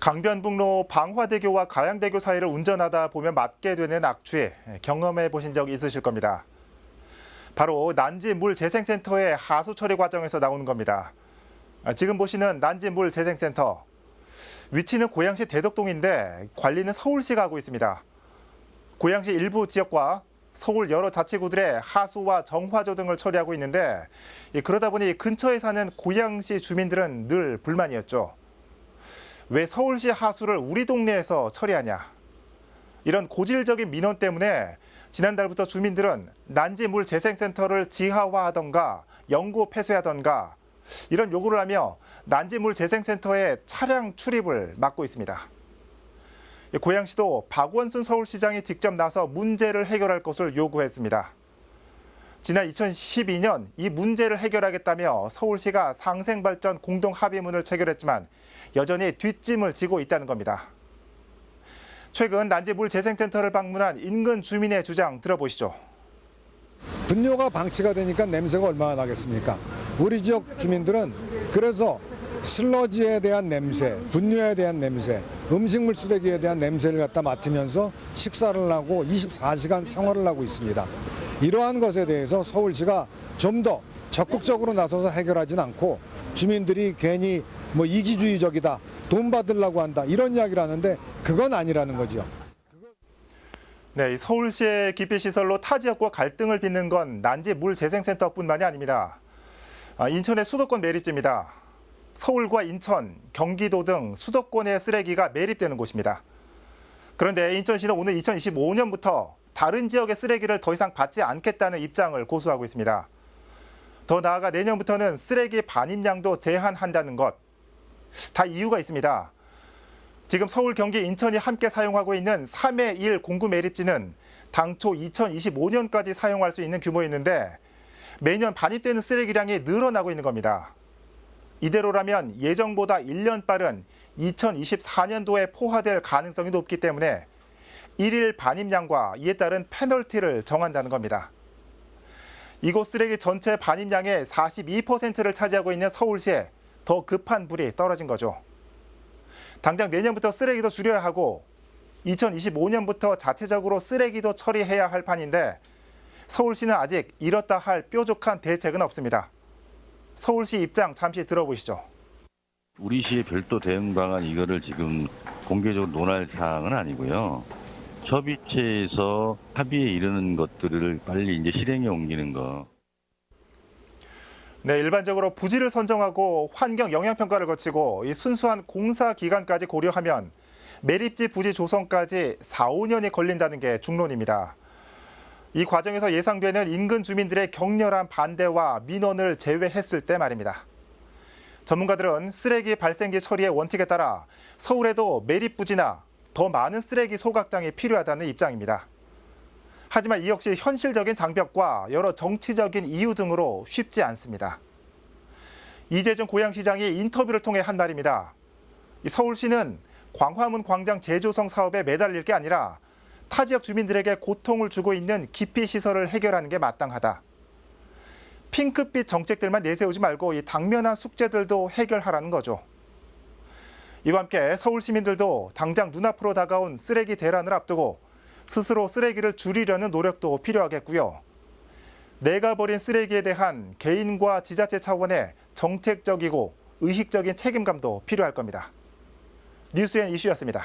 강변북로 방화대교와 가양대교 사이를 운전하다 보면 맞게 되는 악취 경험해 보신 적 있으실 겁니다. 바로 난지 물 재생센터의 하수 처리 과정에서 나오는 겁니다. 지금 보시는 난지 물 재생센터. 위치는 고양시 대덕동인데 관리는 서울시가 하고 있습니다. 고양시 일부 지역과 서울 여러 자치구들의 하수와 정화조 등을 처리하고 있는데 그러다 보니 근처에 사는 고양시 주민들은 늘 불만이었죠. 왜 서울시 하수를 우리 동네에서 처리하냐. 이런 고질적인 민원 때문에 지난달부터 주민들은 난지물 재생센터를 지하화하던가 영구 폐쇄하던가 이런 요구를 하며 난지물 재생센터의 차량 출입을 막고 있습니다. 고양시도 박원순 서울시장이 직접 나서 문제를 해결할 것을 요구했습니다. 지난 2012년 이 문제를 해결하겠다며 서울시가 상생발전 공동합의문을 체결했지만 여전히 뒷짐을 지고 있다는 겁니다. 최근 난지물 재생센터를 방문한 인근 주민의 주장 들어보시죠. 분뇨가 방치가 되니까 냄새가 얼마나 나겠습니까? 우리 지역 주민들은 그래서 슬러지에 대한 냄새, 분뇨에 대한 냄새, 음식물 쓰레기에 대한 냄새를 갖다 맡으면서 식사를 하고 24시간 생활을 하고 있습니다. 이러한 것에 대해서 서울시가 좀 더 적극적으로 나서서 해결하진 않고 주민들이 괜히 이기주의적이다, 돈 받으려고 한다 이런 이야기를 하는데 그건 아니라는 거죠. 네, 서울시의 기피시설로 타 지역과 갈등을 빚는 건 난지 물 재생센터뿐만이 아닙니다. 인천의 수도권 매립지입니다. 서울과 인천, 경기도 등 수도권의 쓰레기가 매립되는 곳입니다. 그런데 인천시는 오늘 2025년부터 다른 지역의 쓰레기를 더 이상 받지 않겠다는 입장을 고수하고 있습니다. 더 나아가 내년부터는 쓰레기 반입량도 제한한다는 것. 다 이유가 있습니다. 지금 서울, 경기, 인천이 함께 사용하고 있는 3의 1 공구 매립지는 당초 2025년까지 사용할 수 있는 규모였는데 매년 반입되는 쓰레기량이 늘어나고 있는 겁니다. 이대로라면 예정보다 1년 빠른 2024년도에 포화될 가능성이 높기 때문에 1일 반입량과 이에 따른 페널티를 정한다는 겁니다. 이곳 쓰레기 전체 반입량의 42%를 차지하고 있는 서울시에 더 급한 불이 떨어진 거죠. 당장 내년부터 쓰레기도 줄여야 하고 2025년부터 자체적으로 쓰레기도 처리해야 할 판인데 서울시는 아직 이렇다 할 뾰족한 대책은 없습니다. 서울시 입장 잠시 들어보시죠. 우리 시의 별도 대응 방안 이거를 지금 공개적으로 논할 사항은 아니고요. 협의체에서 합의에 이르는 것들을 빨리 이제 실행에 옮기는 거. 네, 일반적으로 부지를 선정하고 환경 영향 평가를 거치고 이 순수한 공사 기간까지 고려하면 매립지 부지 조성까지 4, 5년이 걸린다는 게 중론입니다. 이 과정에서 예상되는 인근 주민들의 격렬한 반대와 민원을 제외했을 때 말입니다. 전문가들은 쓰레기 발생기 처리의 원칙에 따라 서울에도 매립 부지나 더 많은 쓰레기 소각장이 필요하다는 입장입니다. 하지만 이 역시 현실적인 장벽과 여러 정치적인 이유 등으로 쉽지 않습니다. 이재준 고양시장이 인터뷰를 통해 한 말입니다. 서울시는 광화문 광장 재조성 사업에 매달릴 게 아니라 타 지역 주민들에게 고통을 주고 있는 기피시설을 해결하는 게 마땅하다. 핑크빛 정책들만 내세우지 말고 이 당면한 숙제들도 해결하라는 거죠. 이와 함께 서울 시민들도 당장 눈앞으로 다가온 쓰레기 대란을 앞두고 스스로 쓰레기를 줄이려는 노력도 필요하겠고요. 내가 버린 쓰레기에 대한 개인과 지자체 차원의 정책적이고 의식적인 책임감도 필요할 겁니다. 뉴스엔 이슈였습니다.